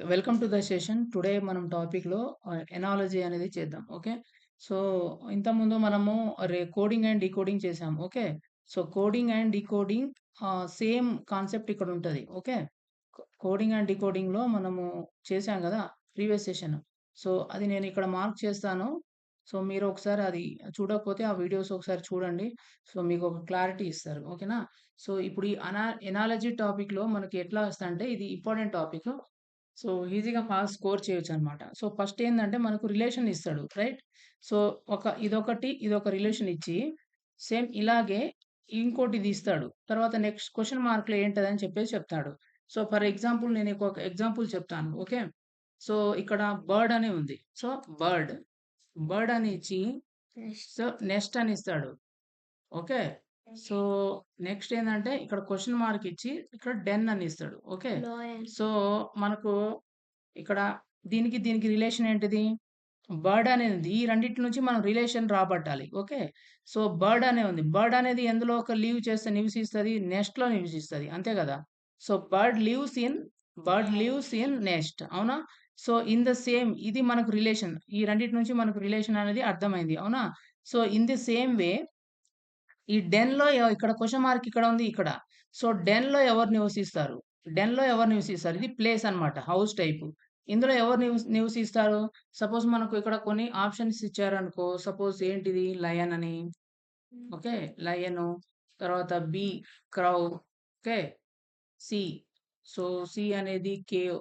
Welcome to the session. Today మనం టాపిక్‌లో analogy అనేది చేద్దాం. ఓకే. సో, ఇంతకుముందు మనము కోడింగ్ అండ్ డీకోడింగ్ చేసాం. Okay. So, coding and decoding same concept ఇక్కడ ఉంటది. ఓకే. కోడింగ్ అండ్ డీకోడింగ్‌లో మనము చేసాం గదా! Previous session. సో, అది నేను ఇక్కడ మార్క్ చేస్తాను. సో, మీరు ఒకసారి అది చూడకపోతే ఆ వీడియోస్ ఒకసారి చూడండి. సో, మీకు ఒక క్లారిటీ ఇస్తారు. ఓకేనా? సో, ఇప్పుడు ఈ ఎనాలజీ టాపిక్‌లో మనకి ఎట్లా వస్తదంటే ఇది ఇంపార్టెంట్ టాపిక్. సో, ఈజీగా మార్క్స్ స్కోర్ చేయొచ్చనమాట. సో, ఫస్ట్ ఏందంటే మనకు రిలేషన్ ఇస్తాడు. రైట్? సో, ఇదొక రిలేషన్ ఇచ్చి, సేమ్ ఇలాగే ఇంకోటిది ఇస్తాడు. తర్వాత నెక్స్ట్ క్వెషన్ మార్క్‌లో ఏంటదని చెప్పేసి చెప్తాడు. సో, ఫర్ ఎగ్జాంపుల్ నేను ఒక ఎగ్జాంపుల్ చెప్తాను. ఓకే. సో, ఇక్కడ బర్డ్ అని ఉంది. సో, బర్డ్, బర్డ్ అని ఇచ్చి, సో, నెస్ట్ అని ఇస్తాడు. ఓకే. సో, నెక్స్ట్ ఏందంటే ఇక్కడ క్వెషన్ మార్క్ ఇచ్చి, ఇక్కడ డెన్ అని ఇస్తాడు. ఓకే. సో, మనకు ఇక్కడ దీనికి రిలేషన్ ఏంటిది? బర్డ్ అనేది ఉంది. ఈ రెండిటి నుంచి మనం రిలేషన్ రాబట్టాలి. ఓకే. సో, బర్డ్ అనే ఉంది. బర్డ్ అనేది ఎందులో ఒక లీవ్ చేస్తే నివసిస్తది? నెస్ట్‌లో నివసిస్తది. అంతే గదా! So, bird lives in nest. అవునా? సో, ఇన్ ద సేమ్ ఇది మనకు రిలేషన్. ఈ రెండిటి నుంచి మనకు రిలేషన్ అనేది అర్థమైంది. అవునా? So, in the same way ఈ డెన్‌లో ఇక్కడ క్వెషన్ మార్క్ ఇక్కడ ఉంది ఇక్కడ. సో, డెన్‌లో ఎవరు నివసిస్తారు? డెన్‌లో ఎవరు నివసిస్తారు? ఇది ప్లేస్ అన్నమాట. House type. ఇందులో ఎవరు నివసిస్తారు? సపోజ్ మనకు ఇక్కడ కొన్ని ఆప్షన్స్ ఇచ్చారనుకో. సపోజ్ ఏంటిది? లయన్ అని. ఓకే. లయను. తర్వాత B crow. Okay. C. So, C అనేది కేవ్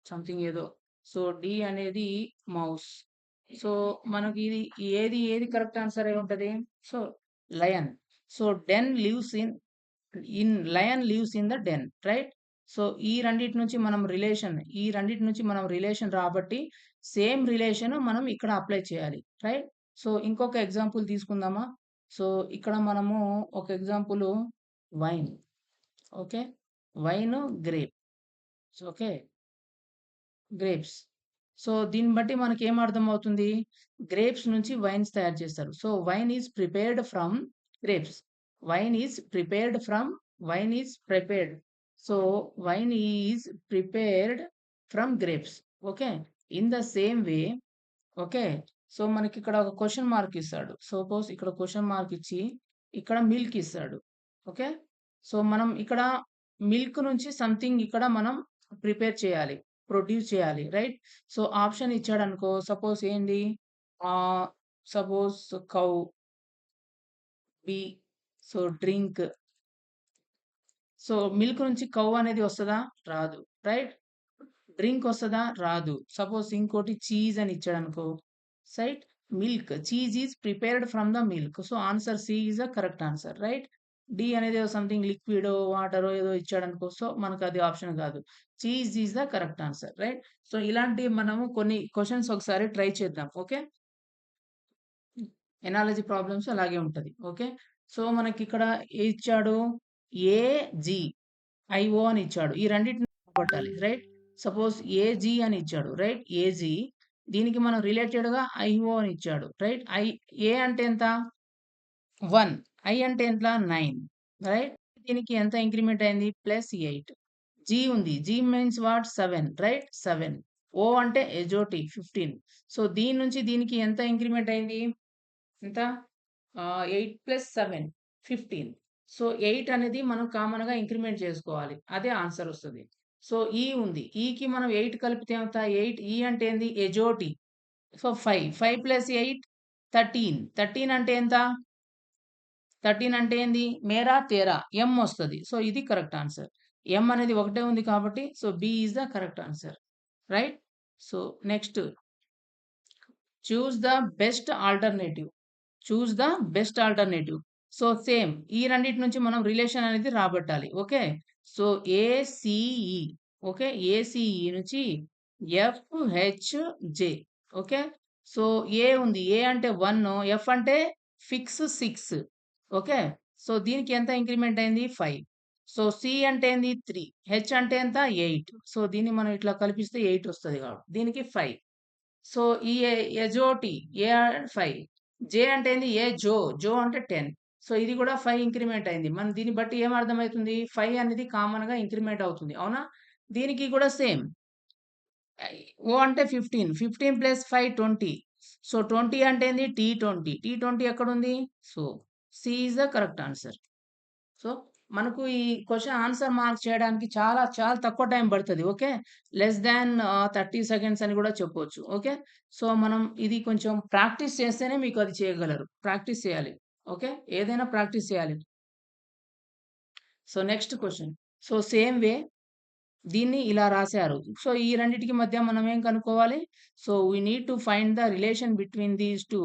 సంథింగ్ ఏదో. సో, డి అనేది మౌస్. సో, మనకి ఏది కరెక్ట్ ఆన్సర్ అయి ఉంటది? So, lion. So, den lives lion lives in the den. Right? So, ఈ రెండిటి నుంచి మనం రిలేషన్ రాబట్టి సేమ్ రిలేషన్ మనం ఇక్కడ అప్లై చేయాలి. రైట్? సో, ఇంకొక ఎగ్జాంపుల్ తీసుకుందామా? సో, ఇక్కడ మనము ఒక example wine. Okay. Wine, grape. Okay. Grapes. So, దీన్ని బట్టి మనకేం అర్థమవుతుంది? గ్రేప్స్ నుంచి వైన్స్ తయారు చేస్తారు. So, wine is prepared from grapes. Wine is prepared from wine is prepared. So, wine is prepared from grapes. Okay. In the same way okay. So, మనకిక్కడ ఒక question mark ఇస్తాడు. సపోజ్ ఇక్కడ question mark ఇచ్చి, ఇక్కడ milk ఇస్తాడు. Okay. So, మనం ఇక్కడ milk నుంచి సంథింగ్ ఇక్కడ మనం ప్రిపేర్ చేయాలి. ప్రొడ్యూస్ చేయాలి. రైట్? సో, ఆప్షన్ ఇచ్చాడనుకో సపోజ్ ఏంది? Ah, suppose cow, B so, drink. So, milk నుంచి కౌ అనేది వస్తదా? రాదు. రైట్? డ్రింక్ వస్తదా? రాదు. సపోజ్ ఇంకోటి చీజ్ అని ఇచ్చాడనుకో. Right? Milk. Cheese is prepared from the milk. So, answer C is the correct answer. Right? D అనేది ఏదో సంథింగ్ లిక్విడో, వాటరో ఏదో ఇచ్చాడనుకో. సో, మనకది ఆప్షన్ కాదు. Cheese is the correct answer. Right? So, ఇలాంటివి మనము కొన్ని క్వెషన్స్ ఒకసారి ట్రై చేద్దాం. ఓకే. ఎనాలజీ ప్రాబ్లమ్స్ అలాగే ఉంటది. ఓకే. సో, మనకిక్కడ ఇచ్చాడు ఏజీ, ఐఓ అని ఇచ్చాడు. ఈ రెండిటిని కొట్టాలి. రైట్? సపోజ్ ఏజీ అని ఇచ్చాడు. రైట్? ఏజీ దీనికి మనం రిలేటెడ్‌గా ఐఓ అని ఇచ్చాడు. రైట్? ఏ అంటే ఎంత? 1. ఐ అంటే ఎంత? 9. రైట్? దీనికి ఎంత ఇంక్రిమెంట్ అయింది? +8. జీ ఉంది. G means what? 7. Right? 7. O అంటే ఎజోటి 15. సో, దీని నుంచి దీనికి ఎంత ఇంక్రిమెంట్ అయింది? ఎంత? 8 + 7 15. సో, 8 అనేది మనం కామన్‌గా ఇంక్రిమెంట్ చేసుకోవాలి. అదే ఆన్సర్ వస్తది. సో, ఈ ఉంది. ఈకి మనం 8 కలిపితే ఎంత? 8 ఈ అంటే ఏంది? ఎజోటి. సో, 5. 5 + 8 13. 13 అంటే ఎంత? 13 అంటే ఏంది? మేరా, తేరా ఎం వస్తది. సో, ఇది కరెక్ట్ ఆన్సర్. ఎం అనేది ఒకటే ఉంది కాబట్టి so, B is the correct answer. Right? So, next choose the best alternative. Choose the best alternative. So, same ఈ రెండిటి నుంచి మనం రిలేషన్ అనేది రాబట్టాలి. Okay. So, ACE okay. ACE నుంచి ఎఫ్‌హెచ్‌జే ఓకే. సో, ఏ ఉంది. ఏ అంటే 1 ఎఫ్ అంటే ఫిక్స్ 6 ఓకే. సో, దీనికి ఎంత ఇంక్రిమెంట్ అయింది? 5. సో, సి అంటే ఏంది? 3. హెచ్ అంటే ఎంత? 8. సో, దీన్ని మనం ఇట్లా కలిపిస్తే 8 వస్తది కాబట్టి దీనికి 5. సో, ఈ ఎజోటి ఏ 5. జే అంటే ఏంది? జో అంటే 10. సో, ఇది కూడా 5 ఇంక్రిమెంట్ అయింది. మనం దీన్ని బట్టి ఏం అర్థమైతుంది? 5 అనేది కామన్‌గా ఇంక్రిమెంట్ అవుతుంది. అవునా? దీనికి కూడా సేమ్. ఓ అంటే 15, 15 ప్లస్ 5 20. సో, 20 అంటే ఏంది? T20. T20 ఎక్కడుంది? So, C is the correct answer. So, మనకు ఈ క్వెషన్ ఆన్సర్ మార్క్ చేయడానికి చాలా, చాలా తక్కువ టైం పడతది. ఓకే. లెస్ థాన్ 30 సెకండ్స్ అని గూడా చెప్పొచ్చు. ఓకే. సో, మనం ఇది కొంచెం ప్రాక్టీస్ చేస్తేనే మీకు అది చేయగలరు. ప్రాక్టీస్ చేయాలి. ఓకే. ఏదైనా ప్రాక్టీస్ చేయాలి. So, next question. So, same way దీన్ని ఇలా రాశారు. సో, ఈ రెండిటికి మధ్య మనం ఏం కనుక్కోవాలి? So, we need to find the relation between these 2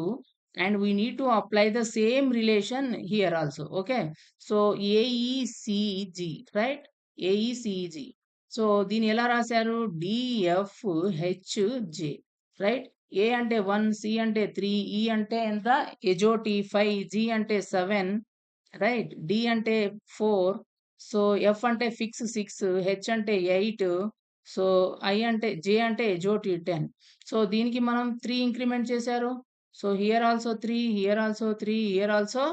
and we need to apply the same relation here also. Okay. So, AECG right? AECG. So, దీన్ని ఎలా రాశారు? డీఎఫ్‌హెచ్‌జే రైట్? ఏ అంటే 1, సి అంటే 3, ఈ అంటే ఎంత? ఎజోటి 5, జీ అంటే 7 రైట్. డి అంటే 4. సో, ఎఫ్ అంటే ఫిక్స్ 6, హెచ్ అంటే 8. సో, ఐ అంటే జే అంటే ఎజోటి 10. సో, దీనికి మనం 3 ఇంక్రిమెంట్ చేశారు. So, here also 3, here also 3, here also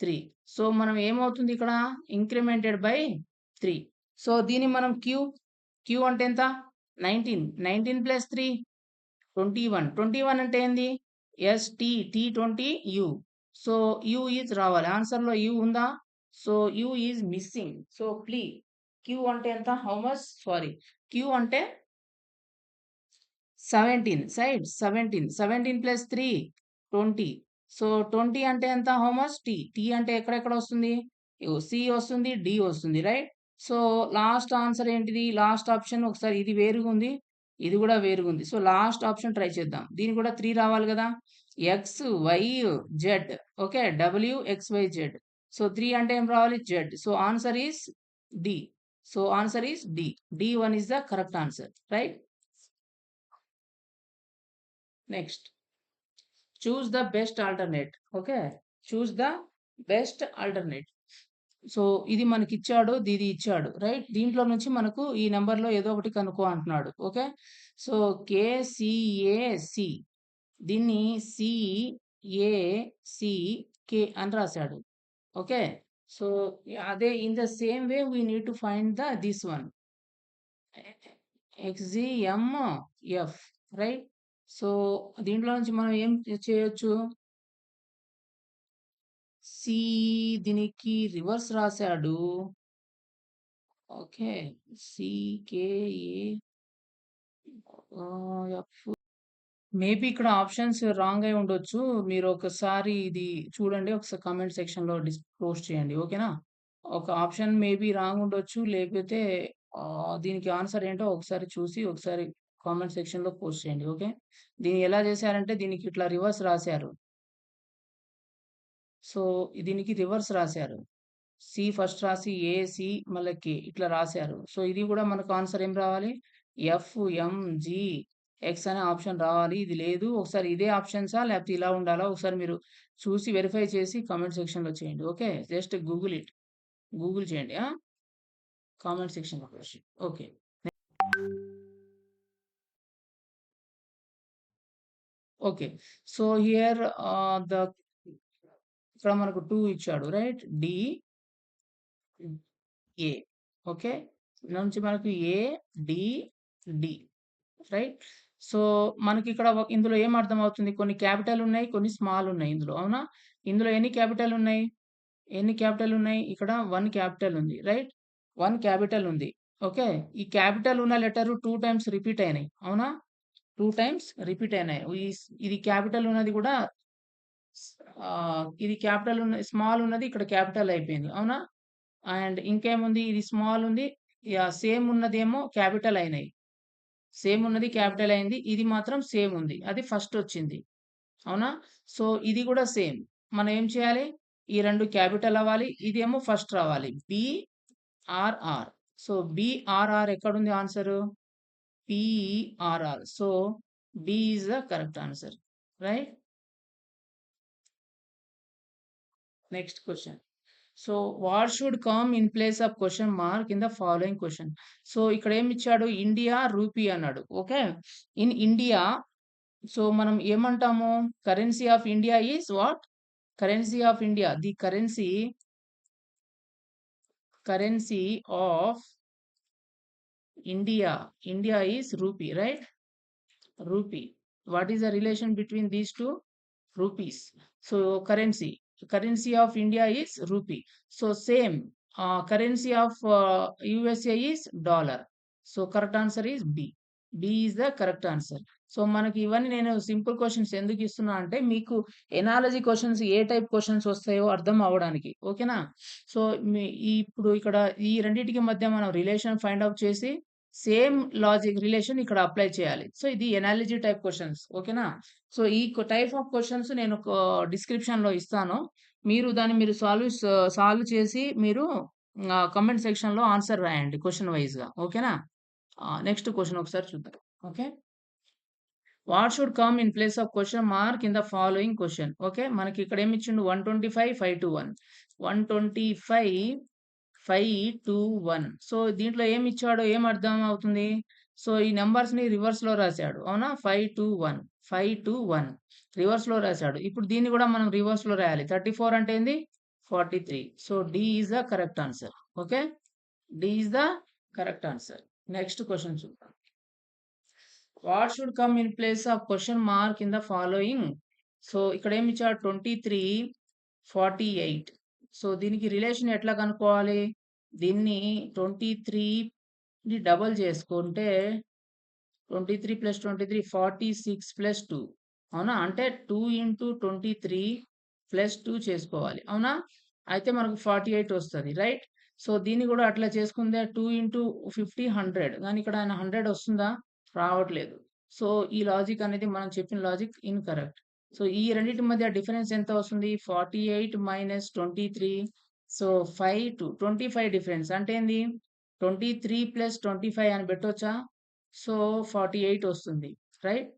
3. So, మనం ఏమవుతుంది ఇక్కడ? Incremented by 3. సో, దీన్ని మనం క్యూ అంటే ఎంత? 19. 19 ప్లస్ 3 21. 21 అంటే ఏంది? T 20 U. So, U is రావాలి. ఆన్సర్‌లో యూ ఉందా? So, U is missing. So, Q అంటే ఎంత? How much? సారీ. క్యూ అంటే 17 సైడ్ 17. 17 ప్లస్ 3 20. సో, 20 అంటే ఎంత? How much? టీ అంటే ఎక్కడెక్కడ వస్తుంది? ఇగో సి వస్తుంది, డి వస్తుంది రైట్? సో, లాస్ట్ ఆన్సర్ ఏంటిది? లాస్ట్ ఆప్షన్ ఒకసారి ఇది వేరుగుంది. ఇది గూడా వేరుగుంది. సో, లాస్ట్ ఆప్షన్ ట్రై చేద్దాం. దీనికి కూడా 3 రావాలి గదా! X, Y, Z. Okay. W, X, Y, Z. So, 3 అంటే ఏం రావాలి? Z. So, answer is D. So, answer is D. డి1 is the correct answer right? Next. Choose the best alternate. Okay. Choose the best alternate. So, ఇది మనకిచ్చాడు. ఇది ఇచ్చాడు. Right? దీంట్లో నుంచి మనకు ఈ నంబర్‌లో ఏదో ఒకటి కనుక్కో అంటున్నాడు. ఓకే. సో, కేసీఏసీ దీన్ని సీఏసీకే అని రాసాడు. ఓకే. సో, అదే in the same way we need to find this one. XGMF right? So, దీంట్లో నుంచి మనం ఏం చేయొచ్చు? సి దీనికి రివర్స్ రాసాడు. ఓకే. CKA F. మేబీ ఇక్కడ ఆప్షన్స్ రాంగ్ అయి ఉండొచ్చు. మీరు ఒకసారి ఇది చూడండి. ఒకసారి కామెంట్ సెక్షన్‌లో పోస్ట్ చేయండి. ఓకేనా? ఒక ఆప్షన్ మేబీ రాంగ్ ఉండొచ్చు. లేకపోతే దీనికి ఆన్సర్ ఏంటో ఒకసారి చూసి ఒకసారి కామెంట్ సెక్షన్‌లో పోస్ట్ చేయండి. ఓకే. దీన్ని ఎలా చేశారంటే దీనికి ఇట్లా రివర్స్ రాసారు. సో, దీనికి రివర్స్ రాసారు. సి ఫస్ట్ రాసి ఏ, సి మళ్ళా కే ఇట్లా రాసారు. సో, ఇది గూడా మనకు ఆన్సర్ ఏం రావాలి? ఎఫ్, ఎం, జి, ఎక్స్ అనే ఆప్షన్ రావాలి. ఇది లేదు. ఒకసారి ఇదే ఆప్షన్సా? లేకపోతే ఇలా ఉండాలా? ఒకసారి మీరు చూసి వెరిఫై చేసి కామెంట్ సెక్షన్‌లో చేయండి. Okay. Just Google it. Google చేయండి. కామెంట్ సెక్షన్‌లో పోస్ట్ చేయండి. Okay. Okay. So, here the ఇక్కడ మనకు 2 ఇచ్చాడు. రైట్? డి, ఏ. ఓకే. నుంచి మనకు ఏ, డి, డి. రైట్? సో, మనకిక్కడ ఇందులో ఏం అర్థమవుతుంది? కొన్ని క్యాపిటల్ ఉన్నాయి. కొన్ని స్మాల్ ఉన్నాయి ఇందులో. అవునా? ఇందులో ఎన్ని క్యాపిటల్ ఉన్నాయి? ఎన్ని క్యాపిటల్ ఉన్నాయి? ఇక్కడ 1 క్యాపిటల్ ఉంది. రైట్? 1 క్యాపిటల్ ఉంది. ఓకే. ఈ క్యాపిటల్ ఉన్న లెటర్ 2 టైమ్స్ రిపీట్ అయినాయి. అవునా? 2 టైమ్స్ రిపీట్ అయినాయి. ఇది క్యాపిటల్ ఉన్నది కూడా ఇది క్యాపిటల్ ఉన్న స్మాల్ ఉన్నది ఇక్కడ క్యాపిటల్ అయిపోయింది. అవునా? అండ్ ఇంకేముంది? ఇది స్మాల్ ఉంది. సేమ్ ఉన్నదేమో క్యాపిటల్ అయినాయి. సేమ్ ఉన్నది క్యాపిటల్ అయింది. ఇది మాత్రం సేమ్ ఉంది. అది ఫస్ట్ వచ్చింది. అవునా? సో, ఇది గూడా సేమ్. మనం ఏం చేయాలి? ఈ 2 క్యాపిటల్ అవ్వాలి. ఇదేమో ఫస్ట్ రావాలి. బీఆర్ఆర్. సో, బీఆర్ఆర్ ఎక్కడుంది answer? PERR. So, B is the correct answer. Right? Next question. So, what should come in place of question mark in the following question. So, ఇక్కడ ఏమిచ్చాడు? ఇండియా, రూపీ అన్నాడు. Okay. In India so, మనం ఏమంటాము? Currency of India is what? Currency of India. The currency of India. India is rupee right? rupee. What is the relation between these two? Rupees. So currency of India is rupee. So same currency of USA is dollar. So correct answer is B. B is the correct answer. So మనకి ఇవన్నీ నేను simple questions ఎందుకు ఇస్తున్నా అంటే మీకు analogy questions ఏ type questions వస్తాయో అర్థం అవ్వడానికి. ఓకేనా? సో ఇప్పుడు ఇక్కడ ఈ రెండిటికి మధ్య మనం రిలేషన్ ఫైండ్ ఔట్ చేసి సేమ్ లాజిక్ రిలేషన్ ఇక్కడ అప్లై చేయాలి. సో ఇది ఎనాలజీ టైప్ క్వశ్చన్స్. ఓకేనా? సో ఈ టైప్ ఆఫ్ క్వశ్చన్స్ నేను డిస్క్రిప్షన్‌లో ఇస్తాను. మీరు సాల్వ్ చేసి మీరు కామెంట్ సెక్షన్‌లో ఆన్సర్ రాయండి క్వెషన్ వైస్‌గా. ఓకేనా? నెక్స్ట్ క్వెషన్ ఒకసారి చూద్దాం. Okay. What should come in place of question mark in the following question. Okay. మనకి ఇక్కడ ఏమి ఇచ్చిండు 125, 521. 125, 521. సో దీంట్లో ఏమి ఇచ్చాడో ఏం అర్థం అవుతుంది? సో ఈ నంబర్స్‌ని రివర్స్‌లో రాసాడు. అవునా? 521, 521 రివర్స్‌లో రాసాడు. ఇప్పుడు దీన్ని కూడా మనం రివర్స్‌లో రాయాలి. 34 అంటే ఏంది? 43. So D is the correct answer. Okay. D is the correct answer. Next question చూద్దాం. What should come in place of question mark in the following. So ఇక్కడ ఏమి ఇచ్చాడు? 23, 48. సో దీనికి రిలేషన్ ఎట్లా కనుక్కోవాలి? దీన్ని 23ని డబుల్ చేసుకుంటే 23 + 23 46 + 2. అవునా? అంటే 2 × 23 + 2 చేసుకోవాలి. అవునా? అయితే మనకు 48 వస్తది. రైట్? సో దీన్ని కూడా అట్లా చేసుకుంటే 2 × 50 100. కానీ ఇక్కడ ఆయన 100 వస్తుందా? రావట్లేదు. సో ఈ లాజిక్ అనేది మనం చెప్పిన లాజిక్ ఇన్‌కరెక్ట్. సో ఈ రెండిటి మధ్య డిఫరెన్స్ ఎంత వస్తుంది? 48 - 23. సో 25 డిఫరెన్స్ అంటే ఏంది? 23 + 25 అని పెట్టొచ్చా? సో 48 వస్తుంది. రైట్?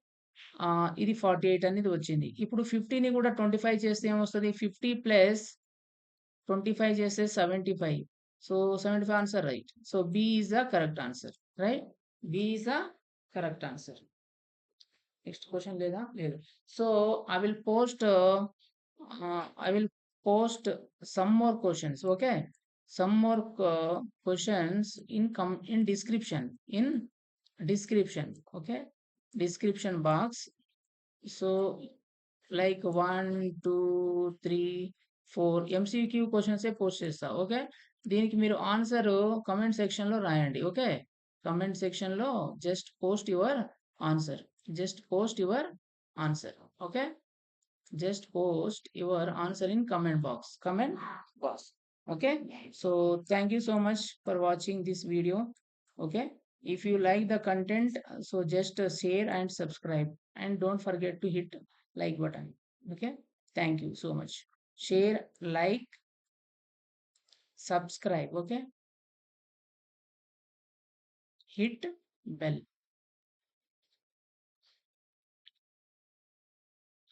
ఇది 48 అనేది వచ్చింది. ఇప్పుడు 50ని కూడా 25 చేస్తే ఏమొస్తది? 50 + 25 చేస్తే 75. So 75 answer right. So B is the correct answer. Right? B is the correct answer. Next question లేదా? లేదు. So I will post I will post some more questions. Okay. Some more questions in description. In description. Okay. Description box. So like 1, 2, 3, 4 MCQ క్వెషన్సే post చేస్తా. Okay. దీనికి మీరు answer comment సెక్షన్‌లో రాయండి. Okay. Comment సెక్షన్‌లో just post your answer. Just post your answer. Okay. Just post your answer in comment box. Comment box. Okay. So thank you so much for watching this video. Okay. If you like the content, so just share and subscribe, and don't forget to hit like button. Okay. Thank you so much. Share, like, subscribe. Okay. Hit bell.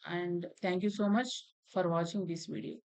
And thank you so much for watching this video.